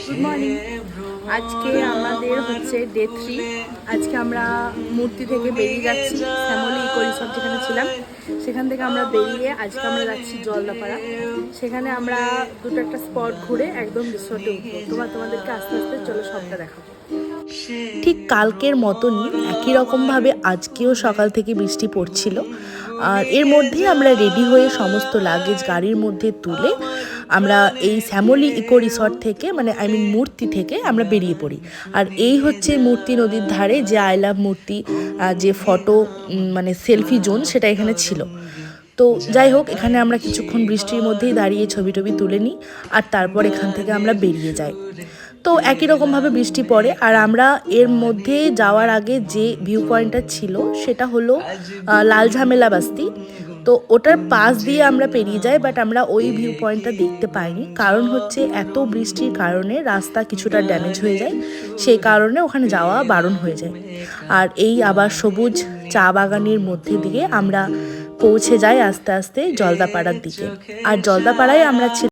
Good morning. আজকে আমাদের হচ্ছে ডে 3। আজকে আমরা মূর্তি থেকে বেরিয়ে যাচ্ছি, শ্যামলী ইকো রিসর্ট যেখানে ছিলাম সেখান থেকে আমরা বেরিয়ে আজকে আমরা যাচ্ছি জলদাপাড়া। সেখানে আমরা দুটো একটা স্পট ঘুরে একদম রিসর্টে উঠবো। তোমাদেরকে আস্তে আস্তে চলো সবটা দেখাবো। ঠিক কালকের মতনই একই রকমভাবে আজকেও সকাল থেকে বৃষ্টি পড়ছিল। আর এর মধ্যেই আমরা রেডি হয়ে সমস্ত লাগেজ গাড়ির মধ্যে তুলে আমরা এই শ্যামলী ইকো রিসর্ট থেকে মানে মূর্তি থেকে আমরা বেরিয়ে পড়ি। আর এই হচ্ছে মূর্তি নদীর ধারে যে আই লাভ মূর্তি যে ফটো মানে সেলফি জোন সেটা এখানে ছিল। তো যাই হোক, এখানে আমরা কিছুক্ষণ বৃষ্টির মধ্যেই দাঁড়িয়ে ছবি টবি তুলে নিই আর তারপর এখান থেকে আমরা বেরিয়ে যাই। তো একই রকমভাবে বৃষ্টি পড়ে। আর আমরা এর মধ্যে যাওয়ার আগে যে ভিউ পয়েন্টটা ছিল সেটা হলো লাল ঝামেলা বাস্তি। তো ওটার পাশ দিয়ে আমরা পেরিয়ে যাই, বাট আমরা ওই ভিউ পয়েন্টটা দেখতে পাইনি, কারণ হচ্ছে এত বৃষ্টির কারণে রাস্তা কিছুটা ড্যামেজ হয়ে যায়, সেই কারণে ওখানে যাওয়া বারণ হয়ে যায়। আর এই আবার সবুজ চা বাগানের মধ্যে দিয়ে আমরা পৌঁছে যাই আস্তে আস্তে জলদাপাড়ার দিকে। আর জলদাপাড়ায় আমরা